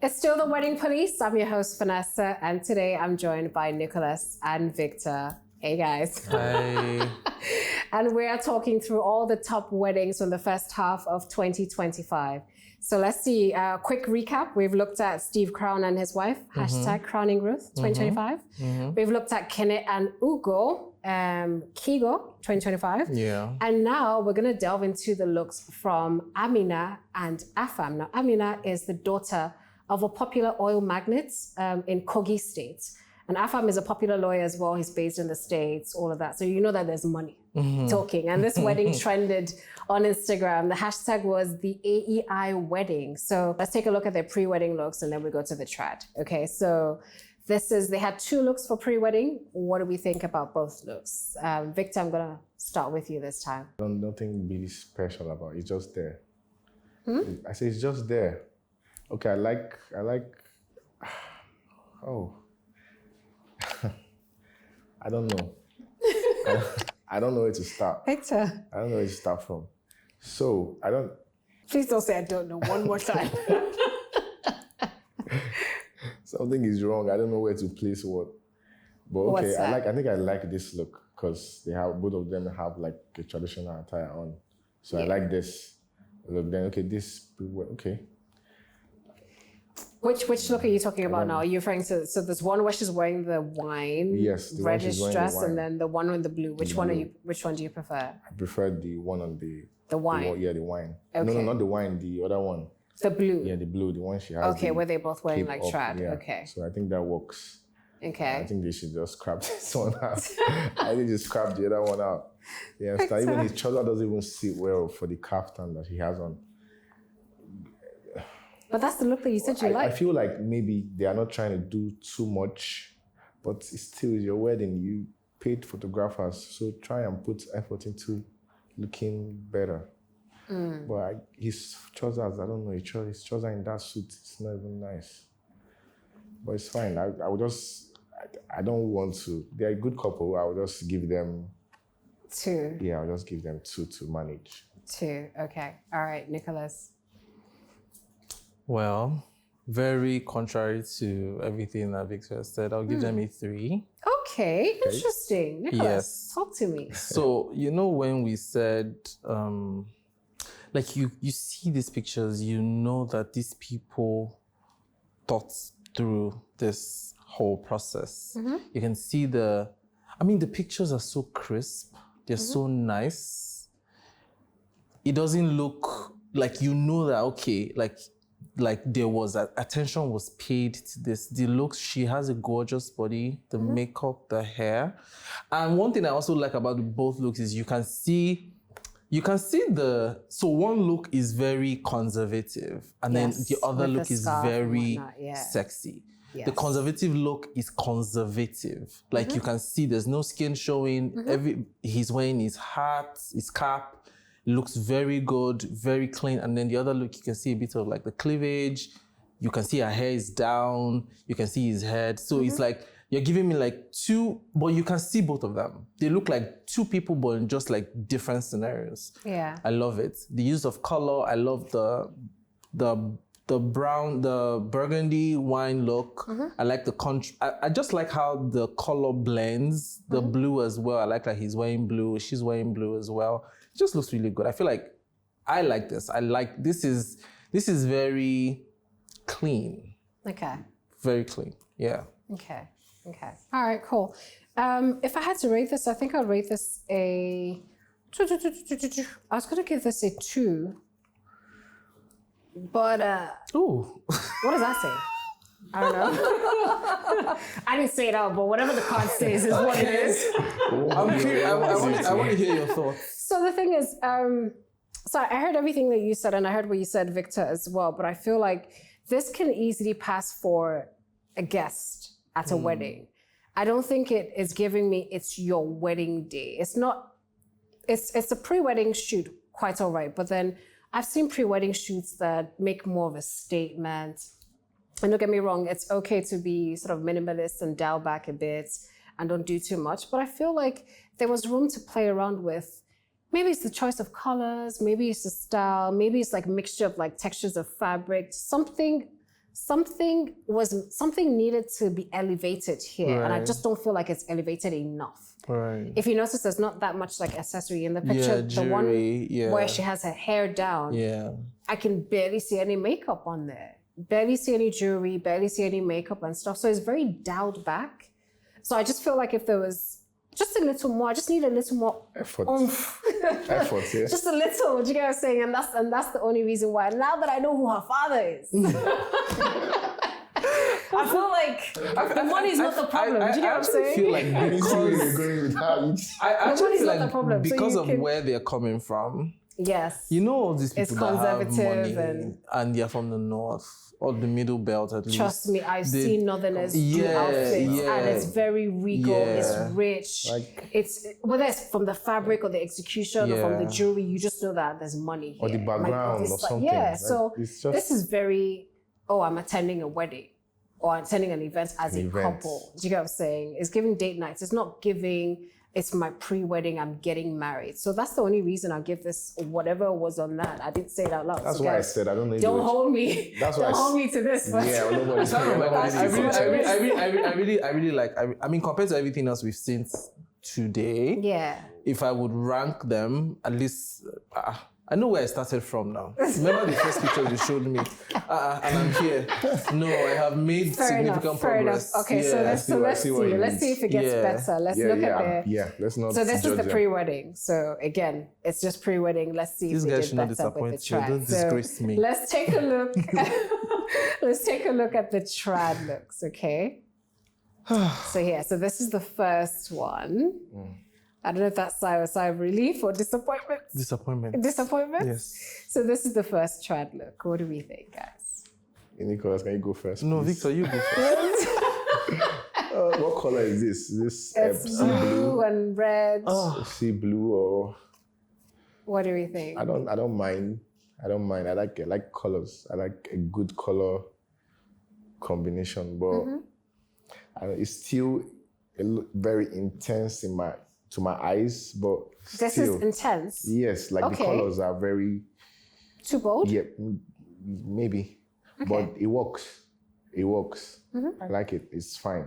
It's still the Wedding Police. I'm your host, Vanessa, and today I'm joined by Nicholas and Victor. Hey, guys. Hi. And we are talking through all the top weddings from the first half of 2025. So let's see, quick recap. We've looked at Steve Crown and his wife, hashtag Crowning Ruth 2025. We've looked at Kenneth and Ugo, Kigo 2025. Yeah. And now we're going to delve into the looks from Amina and Afam. Now, Amina is the daughter of a popular oil magnate in Kogi State. And Afam is a popular lawyer as well. He's based in the States, all of that. So you know that there's money talking. And this wedding trended on Instagram. The hashtag was the AEI wedding. So let's take a look at their pre-wedding looks and then we go to the trad. Okay, so they had two looks for pre-wedding. What do we think about both looks? Victor, I'm gonna start with you this time. Nothing really special about it. It's just there. I say it's just there. Okay, I like, oh. I don't know. I don't know where to start. Victor. I don't know where to start from. So, Please don't say I don't know one more time. Something is wrong. I don't know where to place what. But okay, I think I like this look because both of them have like a traditional attire on. So yeah. I like this look. Then okay. Which look are you talking about now? Are you referring to, so there's one where she's wearing the wine, reddish dress, and then the one with the blue. Which one do you prefer? I prefer the one on the wine. The wine. Okay. No, not the wine, the other one. The blue. Yeah, the blue, the one she has. Okay, where they both wearing like trad. Yeah. Okay. So I think that works. Okay. I think they should just scrap this one out. I think just scrap the other one out. Yeah, so even his trouser doesn't even sit well for the kaftan that he has on. But that's the look that you said you like. I feel like maybe they are not trying to do too much, but it's still your wedding. You paid photographers, so try and put effort into looking better. But his trousers, I don't know, his trouser in that suit, it's not even nice. But it's fine. I don't want to. They're a good couple. I will just give them 2. Yeah, I'll just give them 2 to manage. 2, okay. All right, Nicholas. Well, very contrary to everything that Victor said, I'll give them a 3. Okay, interesting. Nicholas, talk to me. So, when we said, like you see these pictures, you know that these people thought through this whole process. You can see the pictures are so crisp. They're so nice. It doesn't look like that, okay, like there was attention was paid to this. The looks, she has a gorgeous body, the makeup, the hair. And one thing I also like about both looks is you can see so one look is very conservative and then the other look is very sexy. Yes. The conservative look is conservative. Like you can see there's no skin showing. He's wearing his hat, his cap. Looks very good, very clean. And then the other look, you can see a bit of like the cleavage. You can see her hair is down. You can see his head. So it's like, you're giving me like 2, but you can see both of them. They look like 2 people, but in just like different scenarios. Yeah. I love it. The use of color. I love the brown, the burgundy wine look. I like the I just like how the color blends. The blue as well. I like that he's wearing blue. She's wearing blue as well. It just looks really good. I feel like I like this. This is very clean. Okay. Very clean. Yeah. Okay. All right, cool. If I had to rate this, I think I'd rate this I was gonna give this a 2. But ooh. What does that say? I don't know. I didn't say it out, but whatever the card says is what it is. I'm curious. I want to hear your thoughts. So the thing is, so I heard everything that you said, and I heard what you said, Victor, as well. But I feel like this can easily pass for a guest at a wedding. I don't think it is giving me it's your wedding day. It's not. It's a pre-wedding shoot, quite all right. But then I've seen pre-wedding shoots that make more of a statement. And don't get me wrong, it's okay to be sort of minimalist and dial back a bit and don't do too much. But I feel like there was room to play around with. Maybe it's the choice of colors, maybe it's the style, maybe it's like a mixture of like textures of fabric, something something needed to be elevated here, and I Right. just don't feel like it's elevated enough. Right. If you notice, there's not that much like accessory in the picture. Yeah, The one jewelry, yeah. where she has her hair down, Yeah. I can barely see any makeup on there. Barely see any jewelry, barely see any makeup and stuff. So it's very dialed back. So I just feel like if there was just a little more, I just need a little more Effort. oomph. Effort, yeah. Just a little, do you get what I'm saying? And that's the only reason why. Now that I know who her father is, I feel like the money's not the problem. Do you get what I'm saying? I feel like You see where you're because going with how you... I actually money's feel not the like problem, so because you of can- where they're coming from. Yes. You know all these It's people that have conservative money and they're from the north or the middle belt at least. Trust me, I've seen Northerners do Yeah, outfits, yeah. and it's very regal. Yeah. It's rich. Like- It's whether it's from the fabric or the execution or from the Yeah. jewelry, you just know that there's money here. Or the background it's or something. Yeah, Like, so it's just- this is very. Oh, I'm attending a wedding, or I'm attending an event as a event. couple. Do you get what I'm saying? It's giving date nights. It's not giving. It's my pre-wedding. I'm getting married. So that's the only reason I give this whatever was on that. I didn't say it out loud. That's so why I guys, said I don't know if don't they were- hold me. That's why don't I hold s- me to this. But Yeah, nobody's I mean, compared to everything else we've seen today, yeah. if I would rank them, at least I know where I started from now. Remember the first picture you showed me, and I'm here. No, I have made significant progress. Okay, so Yeah. let's see what- let's see see. what you Let's mean. see if it gets Yeah. better. Let's look at the. Yeah, let's not. So this is judge the them. pre-wedding. So again, it's just pre-wedding. Let's see These if guys they did should not better with the disappoint you. trad. Don't disgrace me. Let's take a look. Let's take a look at the trad looks. Okay. So yeah, so this is the first one. I don't know if that's a sigh of relief or disappointment. Disappointment. Disappointment. Yes. So this is the first trad look. What do we think, guys? Nicholas, can you go first? No, please? Victor, you go first. What color is this? Is this It's sea blue and red. sea blue or? What do we think? I don't mind. I like colors. I like a good color combination, but it's still very intense to my eyes. But This still, is intense. yes, like the Okay. colors are very Too bold? maybe, but it works. It works. I like it. It's fine.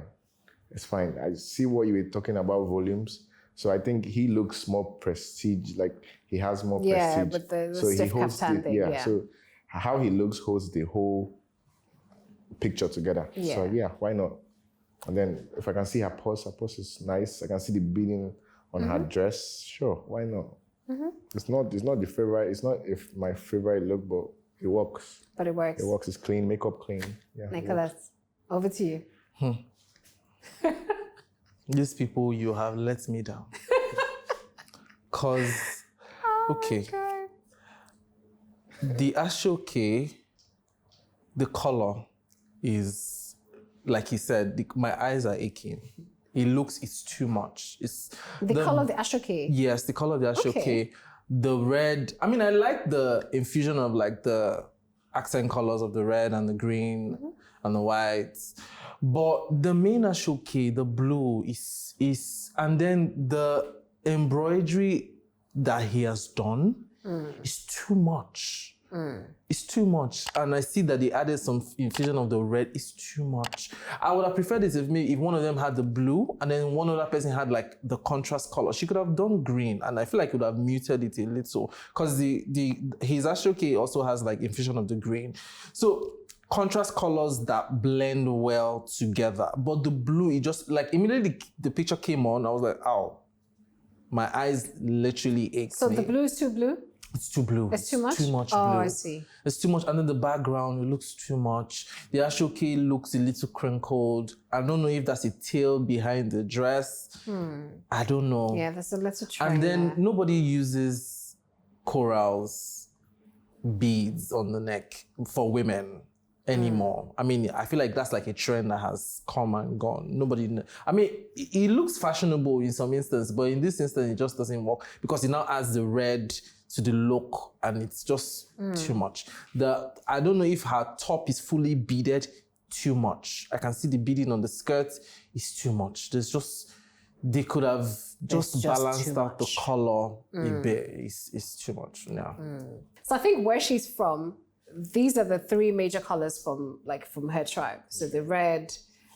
It's fine. I see what you were talking about volumes. So I think he looks more prestige, like he has more Yeah, prestige. with the so he stiff holds kaftan thing, yeah. So how he looks holds the whole picture together. So Yeah. why not? And then if I can see her purse is nice. I can see the beading on her dress. Sure, why not? It's not the favorite. It's not my favorite look, but it works. But it works. It works. It's clean, makeup clean. Yeah. it works. Nicholas, over to you. These people, you have let me down. Cause, okay, the ashoke, the color is, like he said, my eyes are aching. It's too much. It's The color of the ashoke. Yes, the color of the ashoke. Okay. The red. I mean, I like the infusion of like the accent colors of the red and the green and the whites. But the main ashoke, the blue, is and then the embroidery that he has done is too much. It's too much. And I see that they added some infusion of the red. It's too much. I would have preferred it if one of them had the blue and then one other person had like the contrast color. She could have done green, and I feel like it would have muted it a little because his ashoke also has like infusion of the green. So contrast colors that blend well together. But the blue, it just like immediately the picture came on, I was like, ow. My eyes literally ached. So the blue is too blue? It's too blue. It's too much? Too much Oh, blue. I see. It's too much. And then the background, it looks too much. The ashoke looks a little crinkled. I don't know if that's a tail behind the dress. I don't know. Yeah, there's a little train And then there. nobody uses corals, beads on the neck for women anymore. I mean, I feel like that's like a trend that has come and gone. I mean, it looks fashionable in some instances, but in this instance, it just doesn't work because it now adds the red to the look and it's just too much. I don't know if her top is fully beaded, too much. I can see the beading on the skirt, it's too much. They could have just balanced out the color a bit. It's too much now. So I think where she's from, these are the three major colors from her tribe. So the red,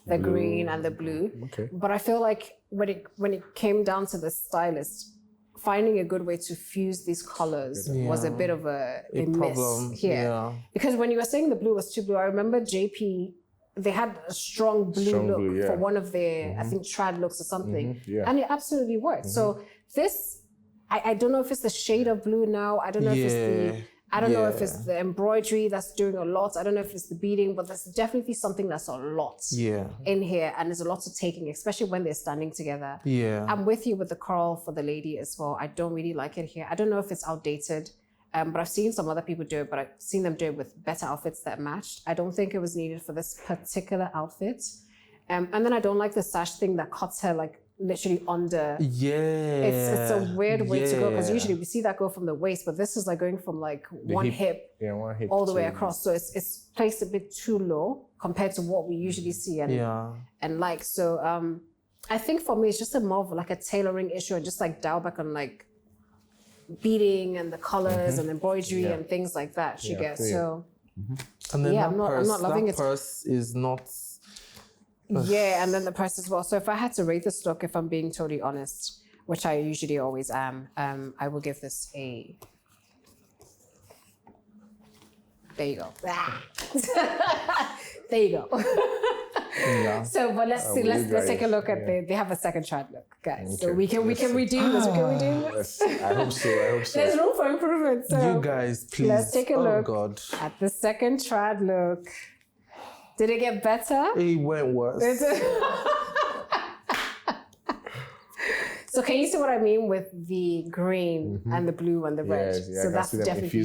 the green, and the blue. Okay. But I feel like when it came down to the stylist, finding a good way to fuse these colors was a bit of a problem miss here. Yeah. Because when you were saying the blue was too blue, I remember JP, they had a strong blue look for one of their, I think, trad looks or something. And it absolutely worked. So this, I don't know if it's the shade of blue now. I don't know if it's the, I don't know if it's the embroidery that's doing a lot. I don't know if it's the beading, but there's definitely something that's a lot in here. And there's a lot to taking, especially when they're standing together. Yeah. I'm with you with the coral for the lady as well. I don't really like it here. I don't know if it's outdated, but I've seen some other people do it, but I've seen them do it with better outfits that matched. I don't think it was needed for this particular outfit. And then I don't like the sash thing that cuts her like literally under. It's a weird way to go, because usually we see that go from the waist, but this is like going from like one hip all the way across. So it's placed a bit too low compared to what we usually see and like. So I think for me it's just a more of like a tailoring issue, and just like dial back on like beading and the colors and embroidery and things like that. You get so. And then I'm not loving that it. purse is not. And then the price as well. So if I had to rate this look, if I'm being totally honest, which I usually always am, I will give this a. There you go. There you go. So, but let's see. Let's take a look at they have a second trad look, guys. Okay. So we can redeem this. We can redeem this. I hope so. There's room for improvement. So you guys, please. Let's take a look at the second trad look. Did it get better? It went worse. So can you see what I mean with the green and the blue and the red? So that's definitely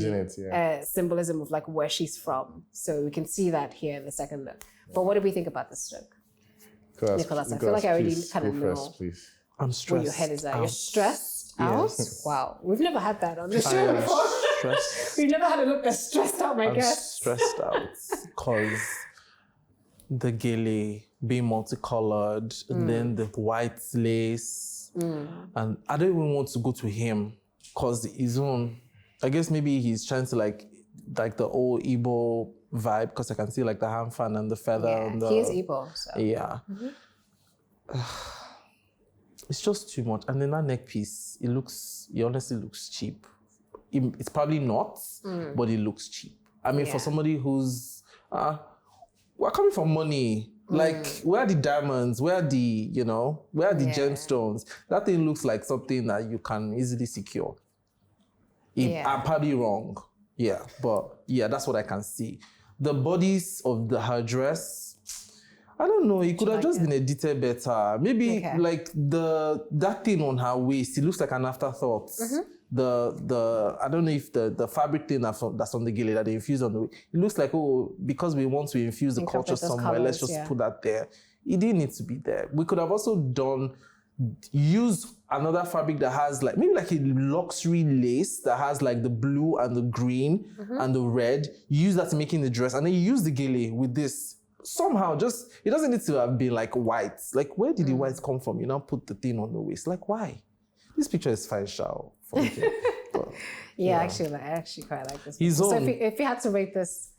symbolism of like where she's from. So we can see that here in the second look. But what do we think about this look? Nicholas, I feel like I already kind of know I'm stressed where your head is at. You're stressed out? Wow. We've never had that on the show before. Stressed. We've never had a look that's stressed out, my guest. Stressed out because the gele being multicolored, and then the white lace. And I don't even want to go to him because his own, I guess maybe he's trying to like the old Igbo vibe, because I can see like the hand fan and the feather. And he is Igbo, so. Yeah. It's just too much. And then that neck piece, it honestly looks cheap. It's probably not, but it looks cheap. I mean, for somebody who's, we're coming from money. Like, where are the diamonds? Where are the gemstones? That thing looks like something that you can easily secure. I'm probably wrong. Yeah, but that's what I can see. The bodies of her dress, I don't know, it could have just been edited better. Maybe like that thing on her waist, it looks like an afterthought. I don't know if the fabric thing that's on the gele that they infuse on the waist, it looks like, because we want to infuse the culture somewhere, let's just put that there. It didn't need to be there. We could have also use another fabric that has like, maybe like a luxury lace that has like the blue and the green and the red. Use that to making the dress, and then you use the gele with this. Somehow, it doesn't need to have been like white. Like, where did the white come from? You now put the thing on the waist. Like, why? This picture is fine, Shao. Actually, I actually quite like this. So if you had to rate this,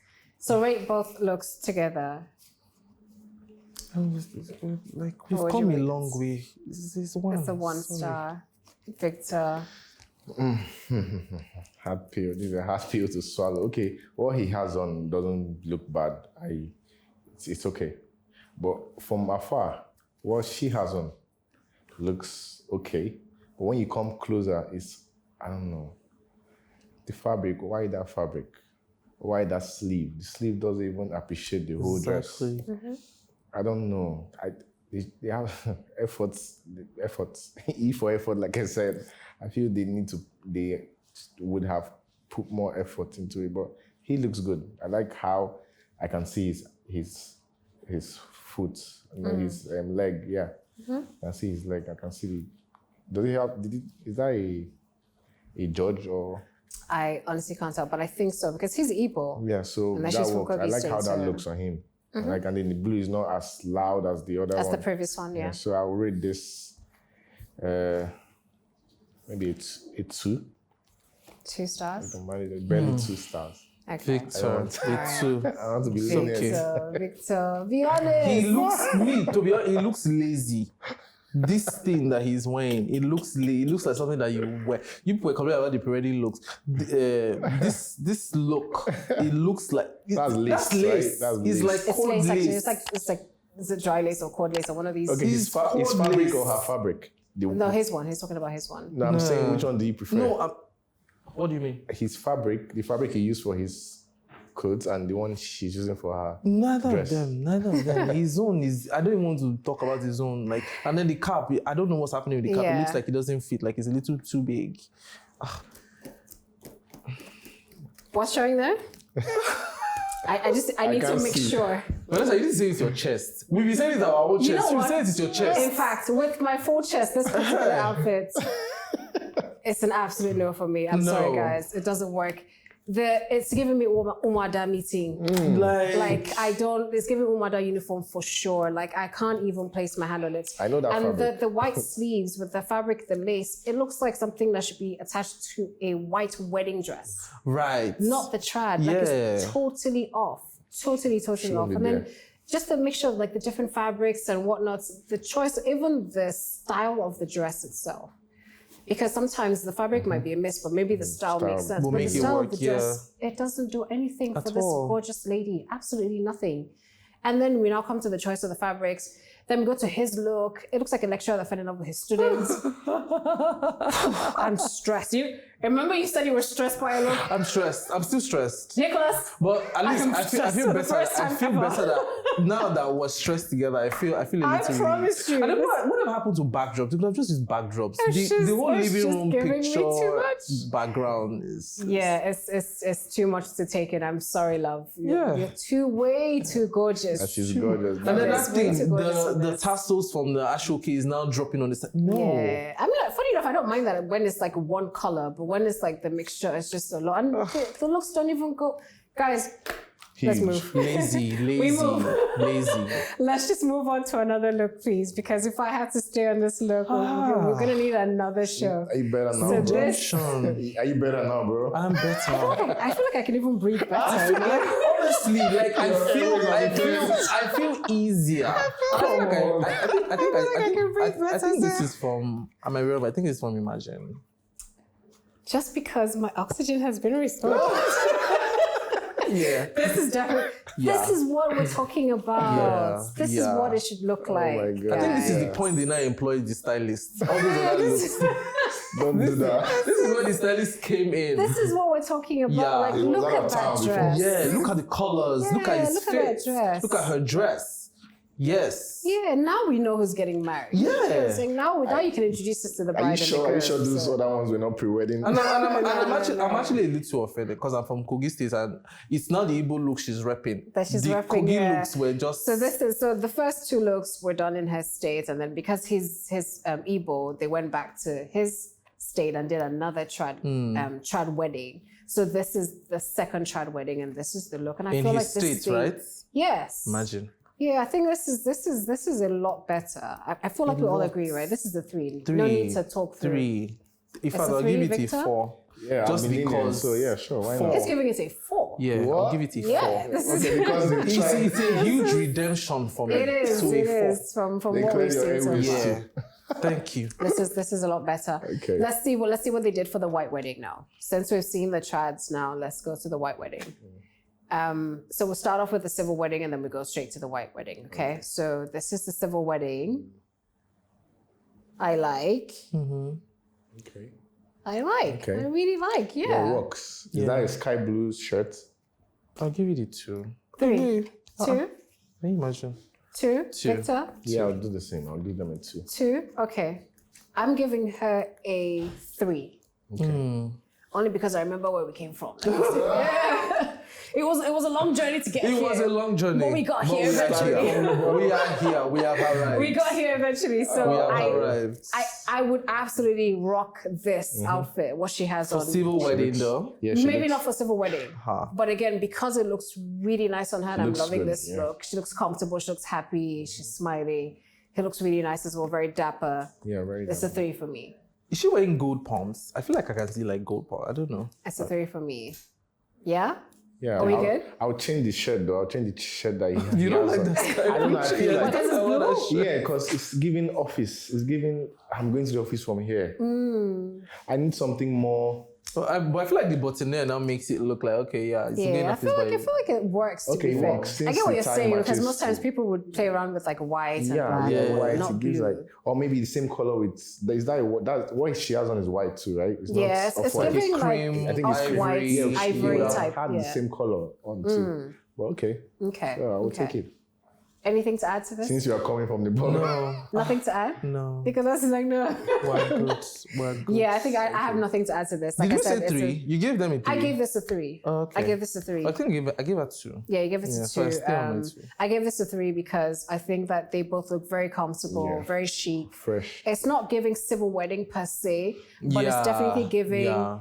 rate both looks together. Like, we've come a long way. It's one. It's a 1 star. Victor. Hard pill. This is a hard pill to swallow. Okay, what he has on doesn't look bad. It's okay. But from afar, what she has on looks okay. But when you come closer, I don't know. The fabric, why that fabric? Why that sleeve? The sleeve doesn't even appreciate the whole dress. I don't know. They have efforts. E for effort, like I said. I feel they would have put more effort into it, but he looks good. I like how I can see his foot, his leg. Yeah, I can see his leg. I can see is that a judge or? I honestly can't tell, but I think so because he's Igbo. Yeah, so that works. I like how that looks on him. And then the blue is not as loud as the other one. As the previous one, yeah. So I'll rate this, maybe it's a 2. 2 stars? Barely 2 stars. Okay. Victor, Victor. I want to be It's learning. okay. Victor, be honest. He looks lazy. This thing that he's wearing, it looks like something that you wear. You people were complaining about the pre-wedding looks. This look, it looks like That's lace, right? It's That's like It's cold lace, actually. lace. It's like is it dry lace or cord lace or one of these? Okay, his cord fabric lace. or her fabric? No, his one. He's talking about his one. No, I'm saying which one do you prefer? No, what do you mean? His fabric, the fabric he used for his clothes, and the one she's using for her. Neither dress. of them. His own is. I don't even want to talk about his own. Like, and then the cap. I don't know what's happening with the cap. Yeah. It looks like it doesn't fit. Like it's a little too big. What's showing there? I need to can't make see. sure. Vanessa, you didn't say it's your chest. We've been saying it's our own chest. You know You what? said it's your chest. In fact, with my full chest, this particular outfit, it's an absolute no for me. I'm sorry, No. guys. It doesn't work. It's giving me Umada meeting. Like it's giving Umada uniform for sure. Like I can't even place my hand on it. I know that And fabric. the white sleeves with the fabric, the lace, it looks like something that should be attached to a white wedding dress. Right. Not the trad. Like it's Yeah. totally off. Totally off. me And then there. just the mixture of like the different fabrics and whatnot, the choice, even the style of the dress itself. Because sometimes the fabric might be a miss, but maybe the style makes sense. Will But make the it style work, of the dress, it doesn't do anything At for this all. gorgeous lady. Absolutely nothing. And then we now come to the choice of the fabrics. Then we go to his look. It looks like a lecturer that fell in love with his students. I'm stressed. You remember you said you were stressed by a look? I'm stressed. I'm still stressed. Nicholas, But at least am I feel stressed for the better. first I time feel ever. better that now that we're stressed together, I feel a little I promise you, And then this- what happened to backdrops? They could have just used backdrops. It's The just- whole it's living just room giving me picture too much. background is yeah, it's too much to take in. I'm sorry, love. Yeah. You're way too gorgeous. And she's gorgeous. And then It's that way thing, too gorgeous for the this. tassels from the ashoke is now dropping on the side. No. Yeah, I mean, like, funny enough, I don't mind that when it's like one color, but when it's like the mixture, it's just a lot. And the looks don't even go. Guys, let's Huge. move. Lazy. Lazy. Let's just move on to another look, please, because if I had to stay on this look, we're gonna need another show. Are you better now, So bro? this, Sean, Are you better now, bro? I'm better. I feel like I can even breathe better. You know? Like, honestly, like I feel easier. I think this is from. Am I real? I think it's from Imagine. Just because my oxygen has been restored. Yeah. This is definitely. Yeah. This is what we're talking about. Yeah, This is yeah. what it should look like. my God. I think this is the Yes. point they now employ the stylists. All those other looks. Don't do that. This is where the stylist came in. This is what we're talking about. Yeah. Like, It was look out at of that town before. dress. Yeah, look at the colors. Look at Yeah, his look at that fit. dress. Look at her dress. Yes. Yeah, now we know who's getting married. Yeah. You know what I'm saying? Now you can introduce us to the bride Are you and sure? the Are you sure groom, those so- other ones were not pre-wedding? And I'm actually a little offended because I'm from Kogi State and it's not the Igbo look she's repping. That she's the repping, Kogi yeah. looks were just. So the first two looks were done in her state, and then because his Igbo, they went back to his state and did another trad wedding. So this is the second trad wedding, and this is the look. And I in feel his like this state, thing, right? Yes. Imagine. Yeah, I think this is a lot better. I feel like we all agree, right? This is the three. No need to talk through. Three. In It's fact, a I'll three, give it a Victor? 4. Yeah, Just I'm lenient, because. So yeah, sure. Why Four. not? It's giving it a 4. Yeah, I'll What? give it a 4. Yeah, this is Okay, because they It's, tried. it's a huge redemption for me. it is. So a It 4. is from They what we've cleared your seen so airways. far. Yeah. Thank you. This is a lot better. Okay. Let's see what they did for the white wedding now. Since we've seen the trads now, let's go to the white wedding. So we'll start off with the civil wedding and then we go straight to the white wedding. Okay. So this is the civil wedding. I like. Okay. I like. Okay. I really like. Yeah, Yeah. it works. Is that a sky blue shirt? I'll give it a 2. 3, 2, Can you imagine? 2. Two. Victor. Yeah, I'll do the same. I'll give them a 2. 2. Okay. I'm giving her a 3. Okay. Only because I remember where we came from. It was a long journey to get here. It was a long journey. But we got here we are eventually. here. We are here. We have arrived. We got here eventually. So We have arrived. I would absolutely rock this outfit, what she has For on. civil wedding though. Yeah, she Maybe looks- not for civil wedding. Huh. But again, because it looks really nice on her, and I'm Looks loving good, this yeah. look. She looks comfortable, she looks happy, she's smiling. He looks really nice as well, very dapper. Yeah, very It's a 3 for me. Is she wearing gold pumps? I feel like I can see like gold pumps. I don't know. It's a 3 for me. Yeah? Yeah. Are we good? I'll change the shirt though. I'll change the shirt that he You don't has like on. the sky I don't know. I blue? feel Yeah, like that's the one I should- yeah, because it's giving office. It's giving. I'm going to the office from here. I need something more. But I feel like the buttonnaire now makes it look like, okay, yeah, it's going Yeah, I off feel his like body. it works. To Okay, be it fair. works. I Since get what the you're tie saying because matches most times to- people would play around with like white and black, white. not It gives blue. like, or maybe the same color with. Is that what she has on is white too, right? It's Yes, not it's off-white. giving cream, like I think it's off-white, ivory, ivory would have type. had Yeah. the same color on too. But okay. Okay. Yeah, I will okay. take it. Anything to add to this? Since you are coming from the bottom. No, Nothing to add? no. Because that's like no. We're good. We're good. Yeah, I think I have nothing to add to this. Like Did I you said, say it's 3? You gave them a 3. I gave this a 3. Oh, okay. I gave this a 3. I think I gave her 2. Yeah, you gave it Yeah, a so I 2. stay on my 2. I gave this a 3 because I think that they both look very comfortable, Yeah. very chic. Fresh. It's not giving civil wedding per se, but it's Yeah, definitely giving yeah.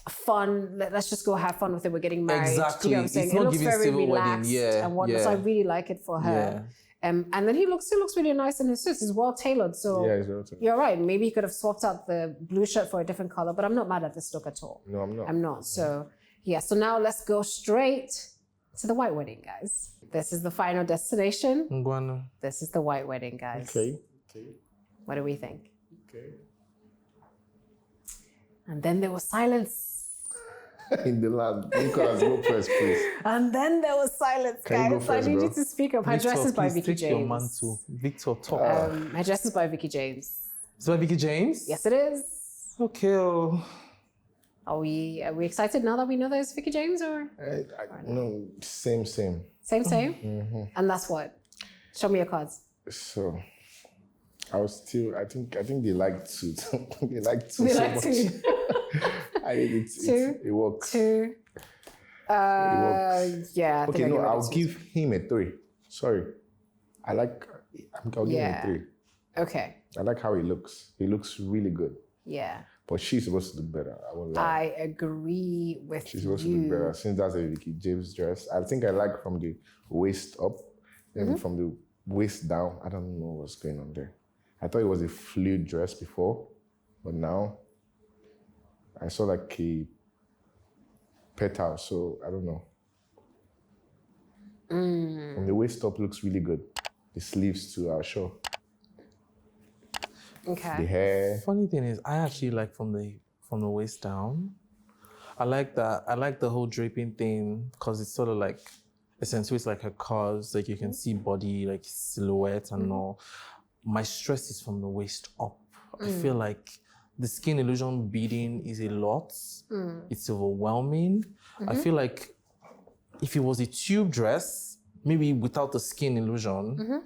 fun. Let's just go have fun with it. We're getting married. Exactly. Do you know what I'm saying? It's It not looks giving very civil wedding. relaxed Yeah, and whatnot. So I yeah. really like it for her. And then he looks really nice in his suits. He's well tailored. So Yeah, it's very tailored. you're right. Maybe he could have swapped out the blue shirt for a different color, but I'm not mad at this look at all. No, I'm not. I'm not. So yeah. So now let's go straight to the white wedding, guys. This is the final destination. Ngwanu. This is the white wedding, guys. Okay. What do we think? Okay. And then there was silence. In the last, Nicholas, go first, please. And then there was silence, Can you go guys. first, I need bro? you to speak up. Her Victor, dress is by please Vicky take your James. mantle. Victor, talk. Her dress is by Vicky James. Is that Vicky James? Yes, it is. Okay. Oh. Are we excited now that we know there's Vicky James or No, same. same? And that's what? Show me your cards. So, I think they like two. They like two They so like much. two. I think it works. 2. works. Yeah. I think Okay, I no, give it a I'll 2. give him a 3. Sorry. I'll give Yeah. him a 3. Okay. I like how he looks. He looks really good. Yeah. But she's supposed to look better. I won't lie. I agree with She's supposed to look better since that's a Vicky James dress. I think I like from the waist up, then from the waist down. I don't know what's going on there. I thought it was a fluid dress before, but now I saw like a petal, so I don't know. From the waist up looks really good. The sleeves too, I'll show. Okay. The hair. Funny thing is, I actually like from the waist down. I like that. I like the whole draping thing because it's sort of like accentuates like her curves, like you can see body, like silhouette and all. My stress is from the waist up. I feel like the skin illusion beading is a lot. It's overwhelming. I feel like if it was a tube dress, maybe without the skin illusion,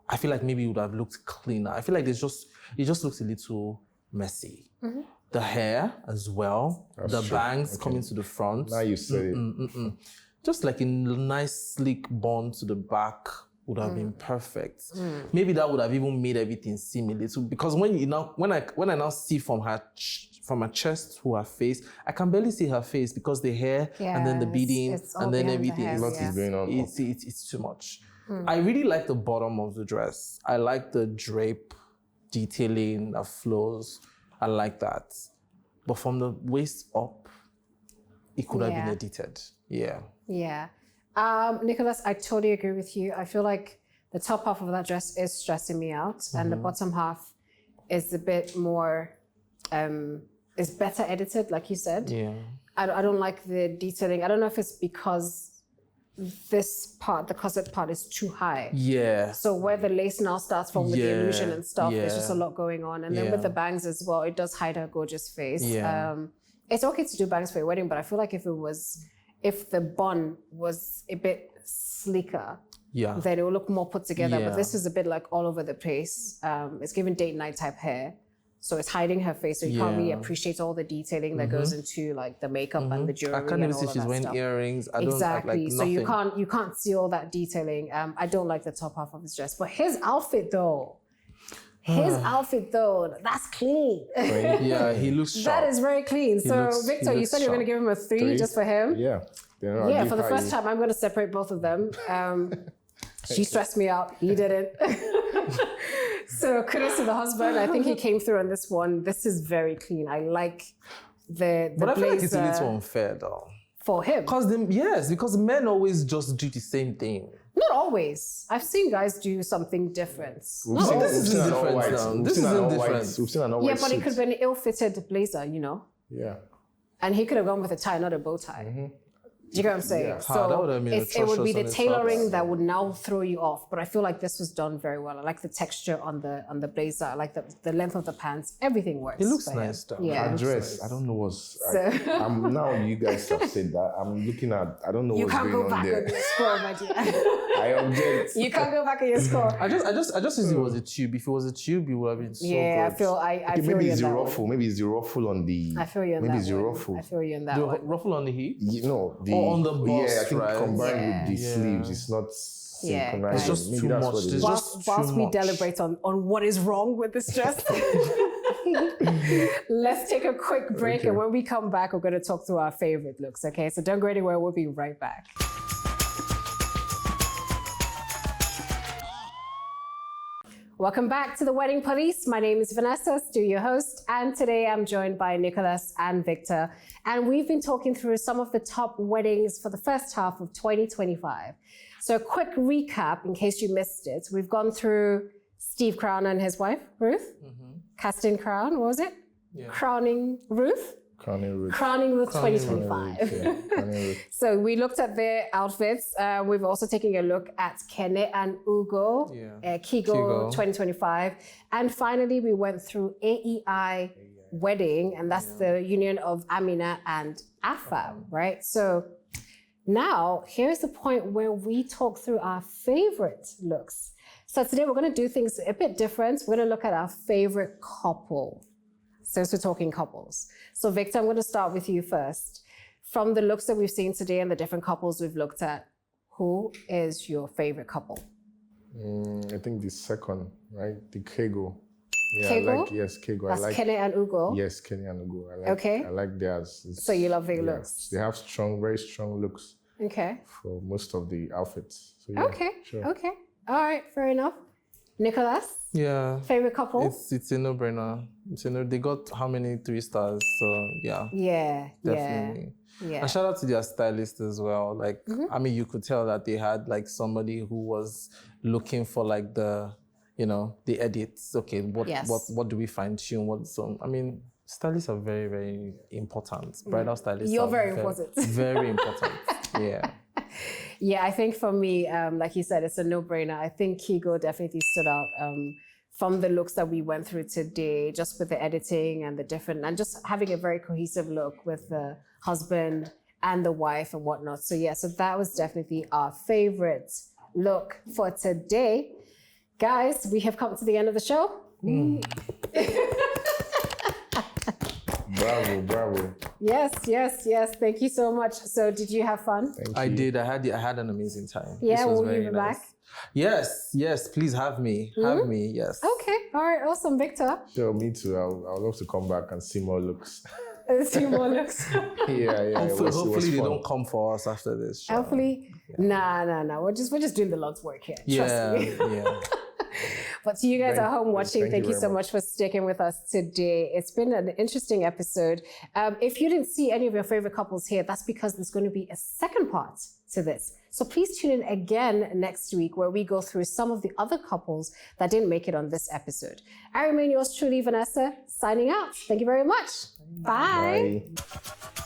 I feel like maybe it would have looked cleaner. I feel like it just looks a little messy. The hair as well, the true. bangs coming to the front. Now you said it. Just like a nice sleek bun to the back would have been perfect. Maybe that would have even made everything seem a little, because when I now see from her chest to her face, I can barely see her face because the hair and then the beading it's all and then behind the everything. hair, A lot is going on. It's too much. I really like the bottom of the dress. I like the drape detailing that flows. I like that. But from the waist up, it could have been edited. Yeah. Yeah. Nicholas, I totally agree with you. I feel like the top half of that dress is stressing me out, and the bottom half is a bit more, is better edited, like you said. Yeah. I don't like the detailing. I don't know if it's because this part, the corset part, is too high. Yeah. So where the lace now starts from with the Yeah, illusion and stuff, there's just a yeah. lot going on. And then with the bangs as well, it does hide her gorgeous face. Yeah. It's okay to do bangs for your wedding, but I feel like if the bun was a bit sleeker, Yeah. then it will look more put together. Yeah. But this is a bit like all over the place. It's giving date night type hair. So it's hiding her face, so you can't really Yeah. appreciate all the detailing that goes into like the makeup and the jewelry. I can't and even all see of she's that wearing stuff. earrings. I don't Exactly. like So nothing. you can't see all that detailing. I don't like the top half of his dress, but his outfit though, that's clean. Yeah, he looks sharp. That is very clean. So looks- Victor, he you looks said you're going to sharp. give him a 3 just for him. Yeah. Then I'll Yeah, give for the her first a- time, I'm going to separate both of them. She stressed me out. He didn't. So kudos to the husband. I think he came through on this one. This is very clean. I like the But I feel like blazer. it's a little unfair though. For him. Because men always just do the same thing. Not always. I've seen guys do something different. We've seen this isn't an different all-white. now. We've This seen an isn't all-white. different. We've seen an Yeah, all-white but it could suit. have been an ill-fitted blazer, Yeah. And he could have gone with a tie, not a bow tie. Mm-hmm. Do you get what I'm saying? Yeah. That So would have been it would be atrocious the on his tailoring socks. that would now throw you off. But I feel like this was done very well. I like the texture on the blazer. I like the length of the pants. Everything works. It looks for him. nice, though. Yeah. That Looks dress, nice. I don't know what's. So- I'm now. You guys have said that. I'm looking at. I don't know You what's can't going go on back there. on your score, my dear. I object. You can't go back on your score. I just think it was a tube. If it was a tube, it would have been so Yeah, good. I feel Okay, feel maybe you it's in the that ruffle. one. Maybe it's the ruffle on the. I feel you in maybe that it's the one. ruffle. I feel you in that The one. ruffle on the hip. You know, the Or on the bust, yeah, I think right? combined Yeah. with the Yeah. sleeves, it's not Yeah, synchronized. It's just Maybe too that's much. what it It's is. just- Whilst too we much. deliberate on what is wrong with this dress, let's take a quick break. Okay. And when we come back, we're going to talk through our favorite looks. Okay, so don't go anywhere. We'll be right back. Welcome back to the Wedding Police. My name is Vanessa, studio host, and today I'm joined by Nicholas and Victor. And we've been talking through some of the top weddings for the first half of 2025. So a quick recap in case you missed it. We've gone through Steve Crown and his wife, Ruth. Casting Crown, what was it? Yeah. Crowning Ruth? Crowning Ruth. Crowning Ruth Crowning 2025. Yeah, Crowning Ruth. So we looked at their outfits. We've also taken a look at Kene and Ugo, Yeah. Kigo Kigo. 2025. And finally, we went through AEI Wedding, and that's the union of Amina and Afam, right? So now here's the point where we talk through our favorite looks. So today we're going to do things a bit different. We're going to look at our favorite couple. Since we're talking couples. So Victor, I'm going to start with you first. From the looks that we've seen today and the different couples we've looked at, who is your favorite couple? I think the second, right? The Kego. Yeah, Kego? I like, yes, Kego. That's I like. Kene and Ugo. Yes, Kenny and Ugo. I like, Okay. I like theirs. It's- So you love their yeah, looks. They have very strong looks Okay. for most of the outfits. So, yeah, Okay. Sure. Okay. All right. Fair enough. Nicholas, Yeah. favorite couple? It's a no-brainer. They got how many 3 stars? So yeah, Yeah. definitely. Yeah. And shout out to their stylist as well. Like, I mean, you could tell that they had like somebody who was looking for like the edits. Okay, Yes. what do we fine tune? I mean, stylists are very, very important. Bridal stylists. You're are very important. Very important. Yeah. Yeah, I think for me, like you said, it's a no-brainer. I think Kigo definitely stood out from the looks that we went through today, just with the editing and the different, and just having a very cohesive look with the husband and the wife and whatnot. So yeah, so that was definitely our favorite look for today. Guys, we have come to the end of the show. Bravo. Yes. Thank you so much. So did you have fun? Thank you. I did. I had an amazing time. Yeah, This was will very you be nice. back? Yes. Please have me. Have me. Yes. Okay. All right. Awesome, Victor. Sure, me too. I'd love to come back and see more looks. See more looks. yeah. Hopefully they don't come for us after this show. Hopefully, nah. We're just doing the Lord's work here. Trust me. Yeah. But to you guys at home watching, thank you very so much for sticking with us today. It's been an interesting episode. If you didn't see any of your favorite couples here, that's because there's going to be a second part to this. So please tune in again next week where we go through some of the other couples that didn't make it on this episode. I remain yours truly, Vanessa, signing out. Thank you very much. Bye. Bye.